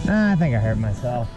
I think I hurt myself.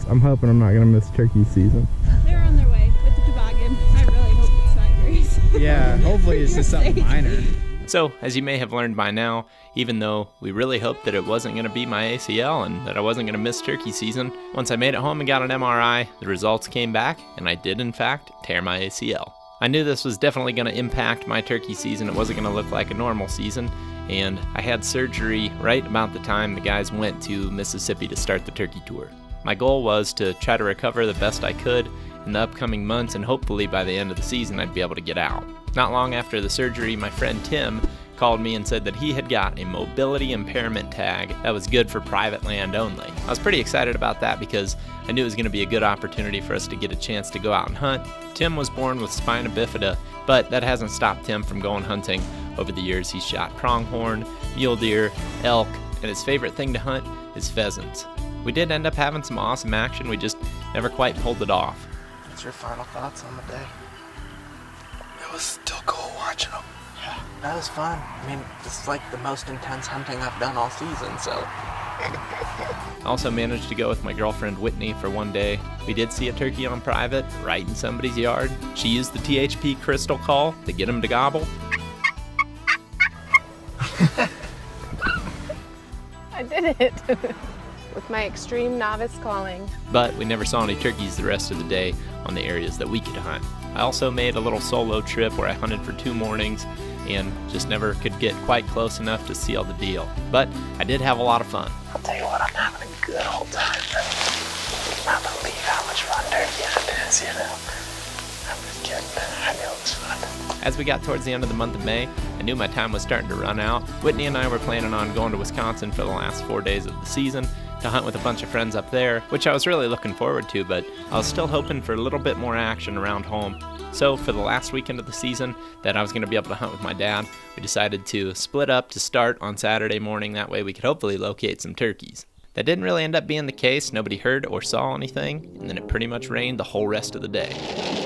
I'm hoping I'm not gonna miss turkey season. They're on their way with the toboggan. I really hope it's not yours. Yeah, hopefully it's just something minor. So, as you may have learned by now, even though we really hoped that it wasn't going to be my ACL and that I wasn't going to miss turkey season, once I made it home and got an MRI, the results came back, and I did in fact tear my ACL. I knew this was definitely going to impact my turkey season. It wasn't going to look like a normal season, and I had surgery right about the time the guys went to Mississippi to start the turkey tour. My goal was to try to recover the best I could in the upcoming months, and hopefully by the end of the season I'd be able to get out. Not long after the surgery, my friend Tim called me and said that he had got a mobility impairment tag that was good for private land only. I was pretty excited about that because I knew it was going to be a good opportunity for us to get a chance to go out and hunt. Tim was born with spina bifida, but that hasn't stopped Tim from going hunting. Over the years, he's shot pronghorn, mule deer, elk, and his favorite thing to hunt is pheasants. We did end up having some awesome action, we just never quite pulled it off. What's your final thoughts on the day? It was still cool watching them. Yeah, that was fun. I mean, it's like the most intense hunting I've done all season, so. I also managed to go with my girlfriend Whitney for one day. We did see a turkey on private, right in somebody's yard. She used the THP crystal call to get him to gobble. I did it. With my extreme novice calling. But we never saw any turkeys the rest of the day on the areas that we could hunt. I also made a little solo trip where I hunted for 2 mornings and just never could get quite close enough to seal the deal. But I did have a lot of fun. I'll tell you what, I'm having a good old time. I can't believe how much fun turkey hunting is, you know. I'm just kidding. I know it's fun. As we got towards the end of the month of May, I knew my time was starting to run out. Whitney and I were planning on going to Wisconsin for the last 4 days of the season to hunt with a bunch of friends up there, which I was really looking forward to, but I was still hoping for a little bit more action around home. So for the last weekend of the season that I was going to be able to hunt with my dad, we decided to split up to start on Saturday morning. That way we could hopefully locate some turkeys. That didn't really end up being the case. Nobody heard or saw anything, and then it pretty much rained the whole rest of the day.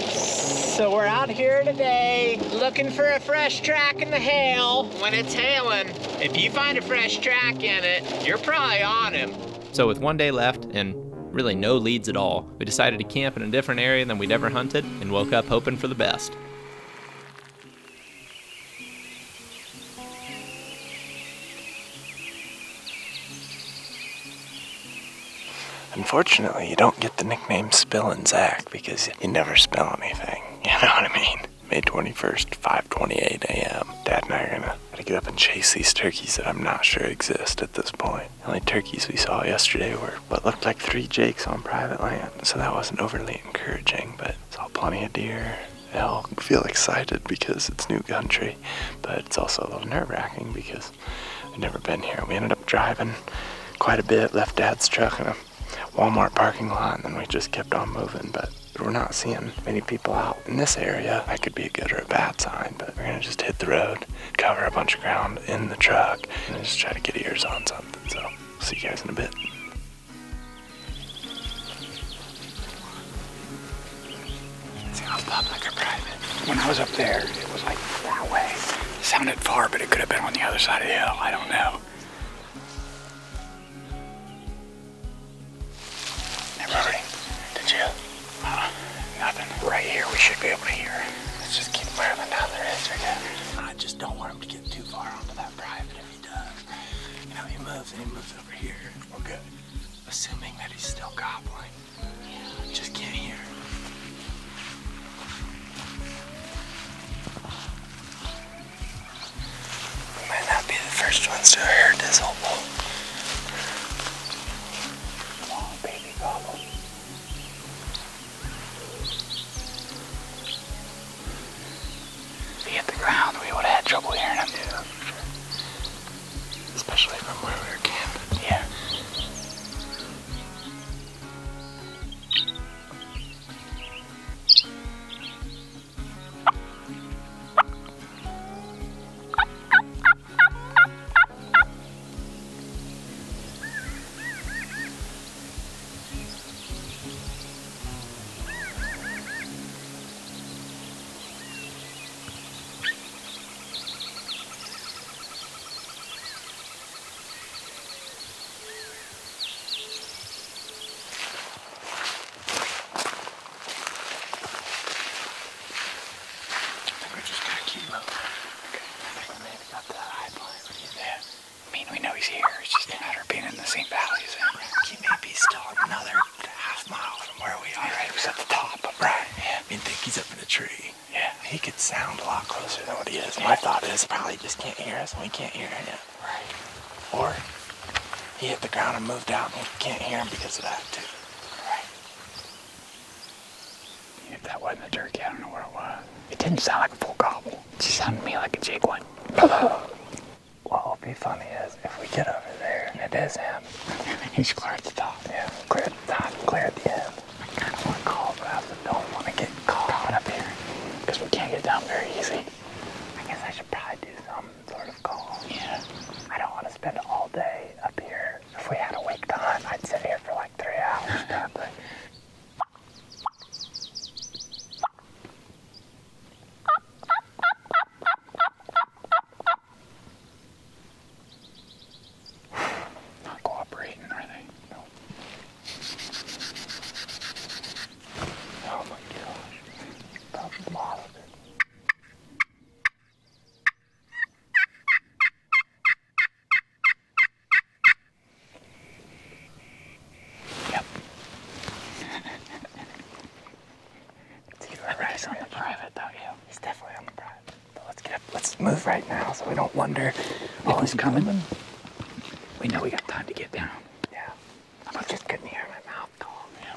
So we're out here today looking for a fresh track in the hail. When it's hailing, if you find a fresh track in it, you're probably on him. So with 1 day left and really no leads at all, we decided to camp in a different area than we'd ever hunted and woke up hoping for the best. Unfortunately, you don't get the nickname Spillin' Zach because you never spill anything. You know what I mean? May 21st, 5:28 a.m. Dad and I are gonna get up and chase these turkeys that I'm not sure exist at this point. The only turkeys we saw yesterday were what looked like 3 jakes on private land, so that wasn't overly encouraging, but saw plenty of deer, elk. I feel excited because it's new country, but it's also a little nerve-wracking because I've never been here. We ended up driving quite a bit, left Dad's truck in a Walmart parking lot, and then we just kept on moving, but we're not seeing many people out in this area. That could be a good or a bad sign, but we're gonna just hit the road, cover a bunch of ground in the truck, and just try to get ears on something. So, see you guys in a bit. See how public or private? When I was up there, it was like far away. It sounded far, but it could have been on the other side of the hill. I don't know. Never heard. Did you? Nothing. Right here, we should be able to hear. Let's just keep moving down the ridge, I guess. I just don't want him to get too far onto that private if he does. You know, he moves and he moves over here. We're good. Assuming that he's still gobbling. Yeah, just can't hear. We might not be the first ones to have heard this whole bull. Come on, baby, gobble. If he hit the ground, we would have had trouble hearing him. Yeah, for sure. Especially from where we were camping. Yeah. Because my thought is probably just can't hear us and we can't hear him. Right. Or he hit the ground and moved out and we can't hear him because of that too. Right. If that wasn't a turkey, I don't know what it was. It didn't sound like a full gobble. It just sounded to me like a jig one. What will be funny is if we get over there and it is him. He's clear at the top. Yeah, clear at the top, clear at the end. I kind of want to call, but I also don't want to get caught up here because we can't get down very easy. I guess I should probably do some sort of call. Yeah. I don't want to spend all day up here. If we had a week to hunt, I'd sit here for like 3 hours probably. Not cooperating, are they? No. Oh my gosh. Probably a lot of it. Yep. He's on the private, though, yeah. He's definitely on the private. But let's move right now so we don't wonder. Oh, he's coming. We know we got time to get down. Yeah. I just couldn't hear my mouth call. Yeah.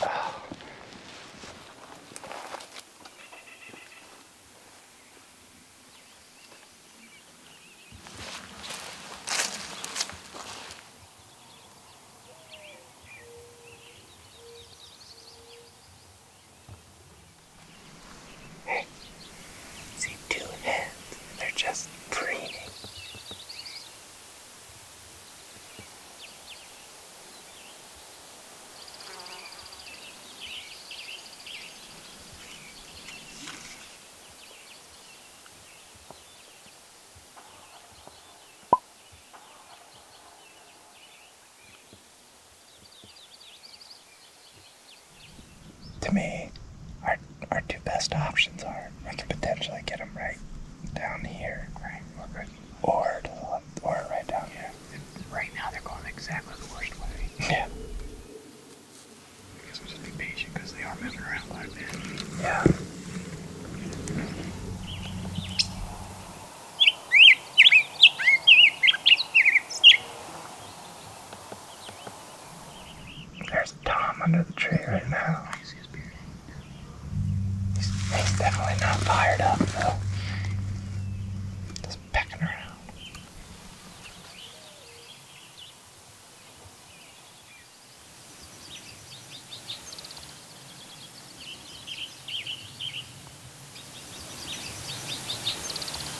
Oh. Hey, see 2 hens. They're just preening. To me, our 2 best options are we can potentially get them right down here, right, or to the left, or right down here. Right now they're going exactly the worst way. Yeah. I guess we'll just be patient because they are moving around quite a bit. Yeah. There's Tom under the tree right now. He's definitely not fired up though. Just pecking around.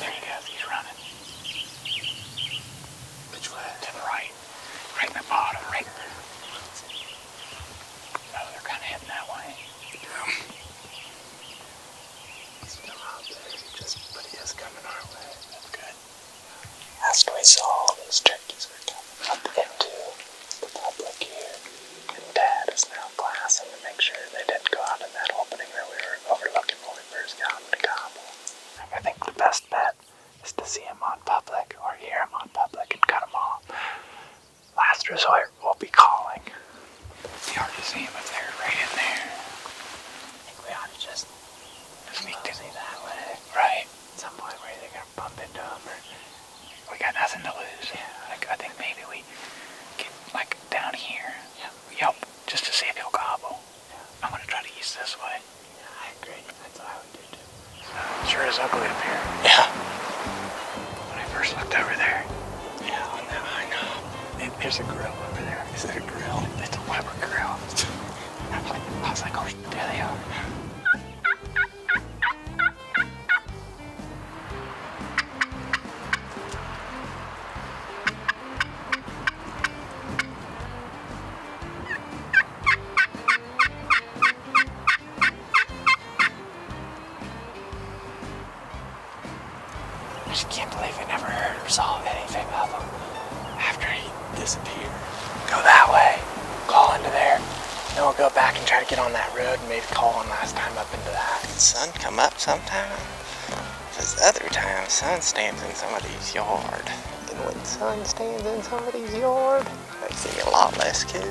There he goes, he's running. Which way? To the right. Right in the bottom, right there. Oh, they're kind of heading that way. Still out there, but he is coming our way. That's good. Last we saw, those turkeys were coming up into the public here. And Dad is now glassing to make sure they didn't go out in that opening that we were overlooking when we first got them to gobble. I think the best bet is to see him on public or hear him on public and cut him off. Last resort, we'll be calling. It's hard to see him if they're right in there. I think we ought to just sneak that way. Right. At some point where they're gonna bump into him, or we got nothing to lose. Yeah. I think maybe we get like down here. Yeah. Yep. Just to see if he'll gobble. Yeah. I'm gonna try to use this way. Yeah, I agree. That's what I would do too. Sure is ugly up here. Yeah. When I first looked over there. Yeah, I know. There's a grill over there. Is that a grill? It's a Weber grill. I was like, oh, there they are. I just can't believe I never heard or saw anything of him after he disappeared. Go that way, call into there, then we'll go back and try to get on that road and maybe call one last time up into that. Sun come up sometime, because other times sun stands in somebody's yard. And when sun stands in somebody's yard, I see a lot less coos.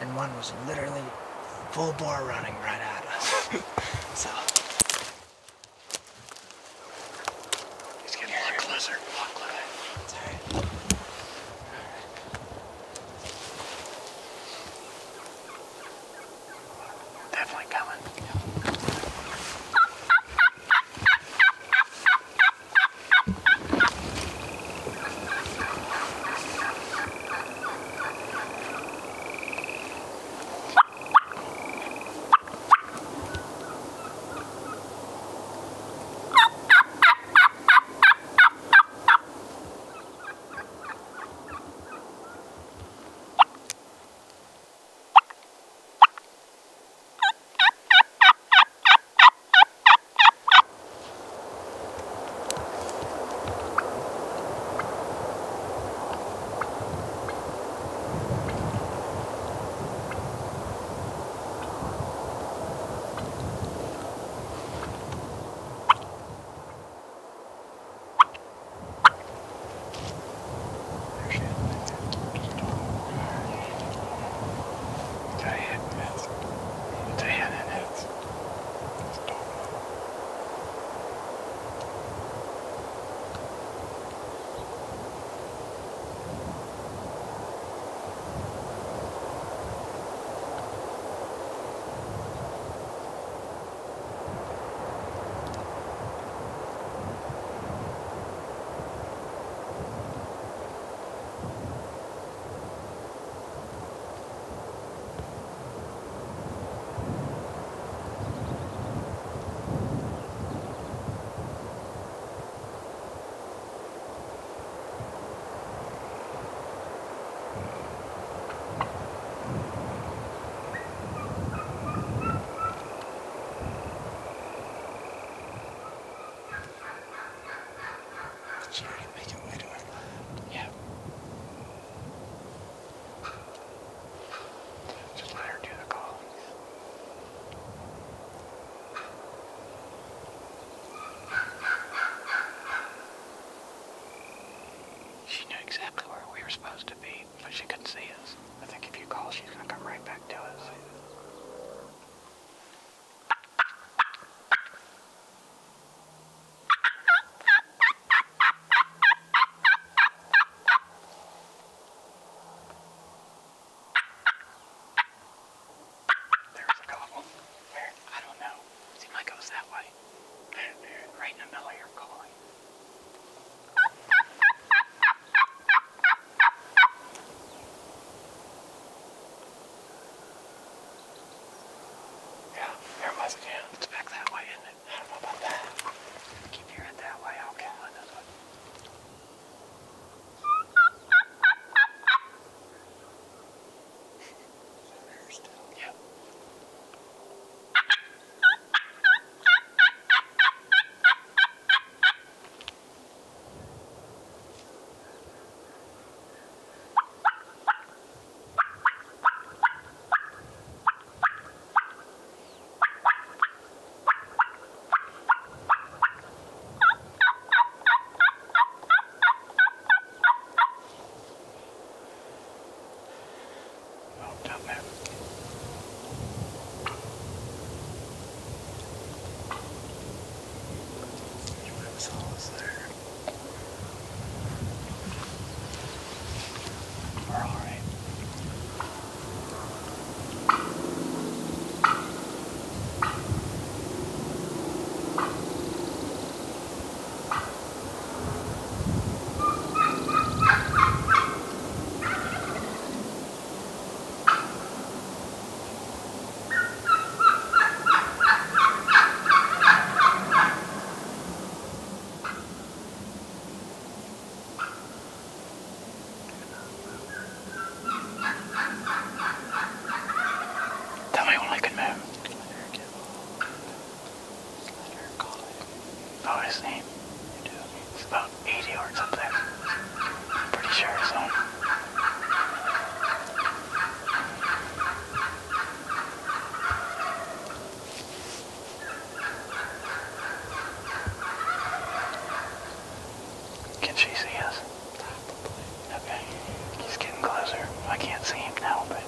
and one was literally full bore running right at us. So he's getting a lot closer. It's all right. Definitely coming. Exactly where we were supposed to be, but she couldn't see us. I think if you call, she's gonna come right back to us. There's a couple. Where? I don't know. Seems like it goes that way. Right in the middle of your calling. It's back that way, isn't it? I don't know about that. Keep your head that way, I'll call it this way. There still? Yep. Don't move. What's all this there? We're all right. Oh, his name. You do. It's about 80 yards up there. I'm pretty sure it's on. Can she see us? Okay. He's getting closer. I can't see him now, but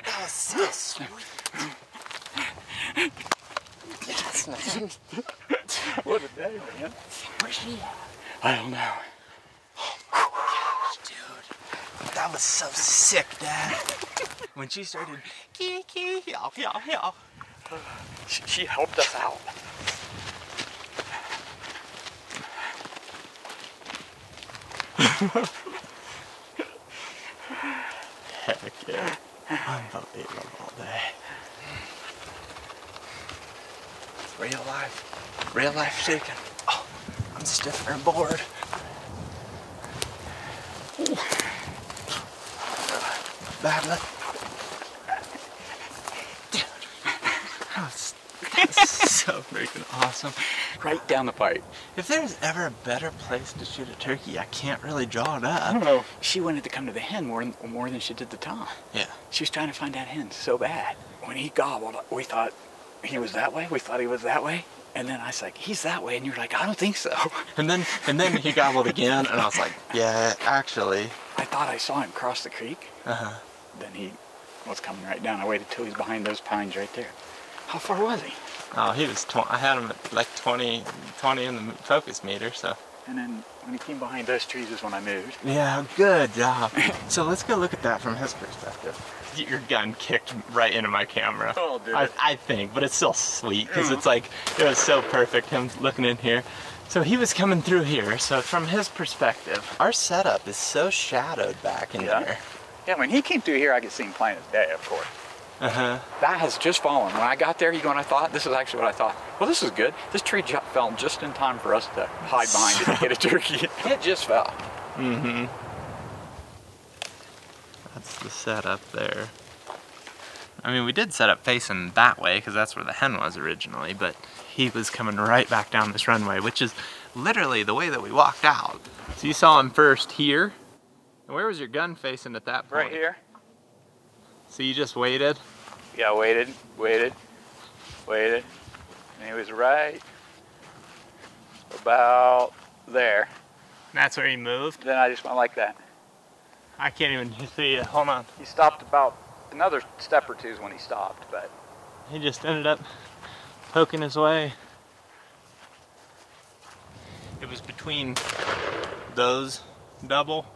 That was so sweet. Yes, man. What a day, man. Where's she? I don't know. Dude, that was so sick, Dad. When she started, She helped us out. heck yeah. Unbelievable day. Real life shaking. Oh, I'm stiff and bored. Bad luck. Dude, that's so freaking awesome. Right down the pipe. If there's ever a better place to shoot a turkey, I can't really draw it I up. don't know. She wanted to come to the hen more than she did the tom. Yeah. She was trying to find that hen so bad. When he gobbled, we thought he was that way. We thought he was that way. And then I was like, he's that way. And you're like, I don't think so. And then he gobbled again, and I was like, yeah, actually. I thought I saw him cross the creek. Uh-huh. Then he was coming right down. I waited till he was behind those pines right there. How far was he? Oh, he was, I had him at like 20 in the focus meter, so. And then when he came behind those trees is when I moved. Yeah, good job. So let's go look at that from his perspective. Your gun kicked right into my camera. Oh, did it? I think, but it's still sweet, because it's like, it was so perfect, him looking in here. So he was coming through here, so from his perspective, our setup is so shadowed back in there. Yeah, when he came through here, I could see him plain as day, of course. Uh-huh. That has just fallen. When I got there, this is actually what I thought. Well, this is good. This tree fell just in time for us to hide behind it and get a turkey. It just fell. Mm-hmm. That's the setup there. I mean, we did set up facing that way because that's where the hen was originally, but he was coming right back down this runway, which is literally the way that we walked out. So you saw him first here. And where was your gun facing at that point? Right here. So you just waited? Yeah, waited. And he was right about there. That's where he moved? Then I just went like that. I can't even see it. Hold on. He stopped about another step or two is when he stopped, but He just ended up poking his way. It was between those double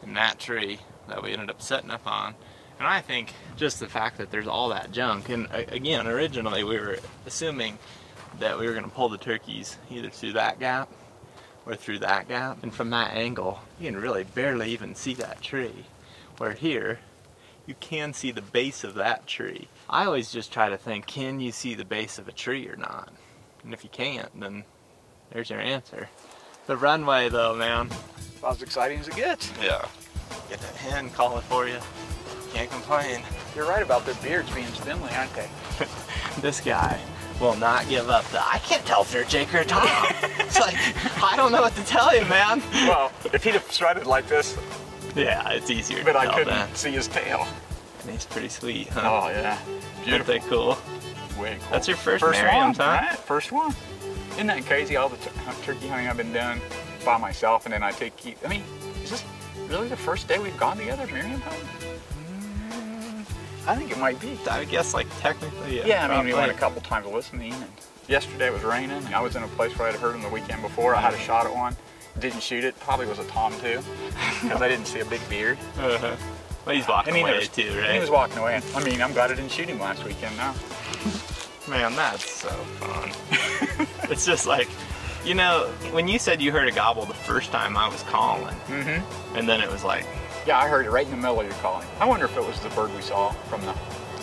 and that tree that we ended up setting up on. And I think just the fact that there's all that junk, and again, originally we were assuming that we were going to pull the turkeys either through that gap or through that gap. And from that angle, you can really barely even see that tree. Where here, you can see the base of that tree. I always just try to think, can you see the base of a tree or not? And if you can't, then there's your answer. The runway though, man. about as exciting as it gets. Yeah. Get that hen calling for you. Can't complain. You're right about their beards being spindly, aren't they? This guy will not give up. I can't tell if they're Jake or Tom. It's like, I don't know what to tell you, man. Well, if he'd have strutted like this, yeah, it's easier but to I tell couldn't that. see his tail. And he's pretty sweet, huh? Oh, yeah. Aren't they cool? Way cool. That's your first Merriam, huh? Right? First one. Isn't that crazy, all the turkey hunting I've been doing by myself, and then I mean, is this really the first day we've gone together Merriam hunting? I think it might be. I guess, like, technically, yeah. Yeah, I mean, we went a couple times listening, and yesterday it was raining. I was in a place where I'd heard him the weekend before. I had a shot at one. Didn't shoot it. Probably was a tom, too, because I didn't see a big beard. Uh-huh. Well, he's walking away, too, right? He was walking away. I mean, I'm glad I didn't shoot him last weekend now. Man, that's so fun. It's just like, you know, when you said you heard a gobble the first time I was calling, and then it was like... Yeah, I heard it right in the middle of your calling. I wonder if it was the bird we saw from the...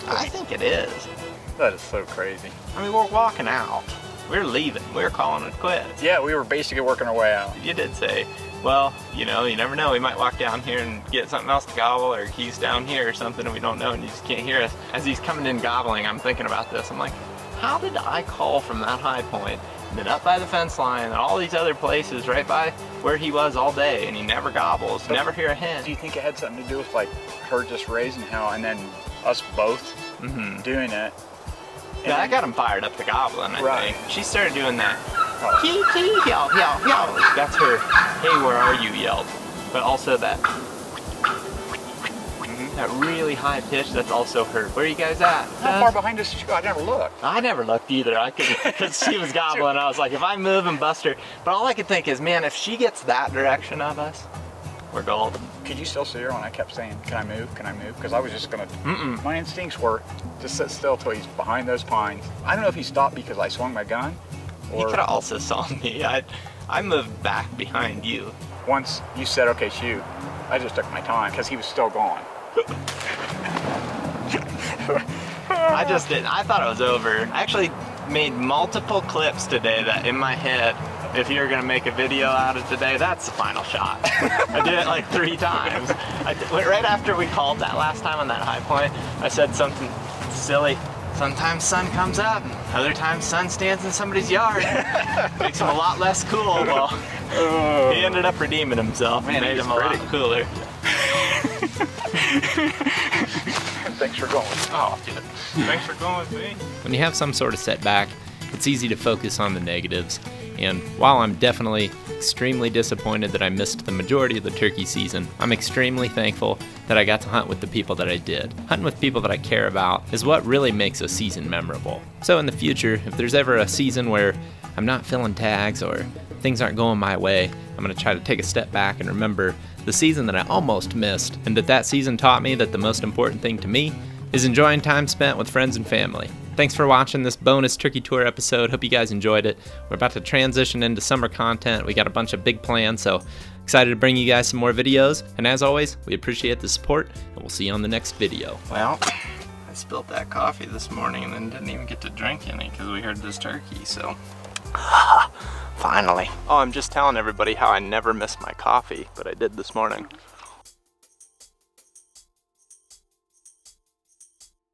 I think it is. That is so crazy. I mean, we're walking out. We're leaving. We're calling it quits. Yeah, we were basically working our way out. You did say, well, you know, you never know. We might walk down here and get something else to gobble, or he's down here or something and we don't know and you just can't hear us. As he's coming in gobbling, I'm thinking about this. I'm like, how did I call from that high point, and then up by the fence line and all these other places right by where he was all day, and he never gobbles, but never hear a hen? Do you think it had something to do with, like, her just raising hell and then us both doing it? Yeah, that got him fired up to gobbling, I think. She started doing that. Kee, kee, yow, yow, yow. That's her, hey, where are you, yelled. But also that, really high pitch that's also heard. Where are you guys at? How far behind us? I never looked. I never looked either. I could, because she was gobbling. I was like, if I move and bust her. But all I could think is, man, if she gets that direction of us, we're golden. Could you still see her when I kept saying, can I move? Can I move? Because I was just gonna, my instincts were just sit still till he's behind those pines. I don't know if he stopped because I swung my gun. Or He could have also saw me. I moved back behind you. Once you said, okay, shoot, I just took my time because he was still gone. I just didn't. I thought it was over. I actually made multiple clips today that in my head, if you're gonna make a video out of today, that's the final shot. I did it like 3 times. Right after we called that last time on that high point, I said something silly. Sometimes sun comes up, other times sun stands in somebody's yard. Makes him a lot less cool. Well, he ended up redeeming himself and made him a lot cooler. Thanks for going. Oh, dude. Thanks for going with me. When you have some sort of setback, it's easy to focus on the negatives. And while I'm definitely extremely disappointed that I missed the majority of the turkey season, I'm extremely thankful that I got to hunt with the people that I did. Hunting with people that I care about is what really makes a season memorable. So in the future, if there's ever a season where I'm not filling tags or things aren't going my way, I'm gonna try to take a step back and remember the season that I almost missed, and that season taught me that the most important thing to me is enjoying time spent with friends and family. Thanks for watching this bonus turkey tour episode. Hope you guys enjoyed it. We're about to transition into summer content. We got a bunch of big plans, so excited to bring you guys some more videos. And as always, we appreciate the support, and we'll see you on the next video. Well, I spilled that coffee this morning and then didn't even get to drink any because we heard this turkey, so. Finally. Oh, I'm just telling everybody how I never miss my coffee, but I did this morning.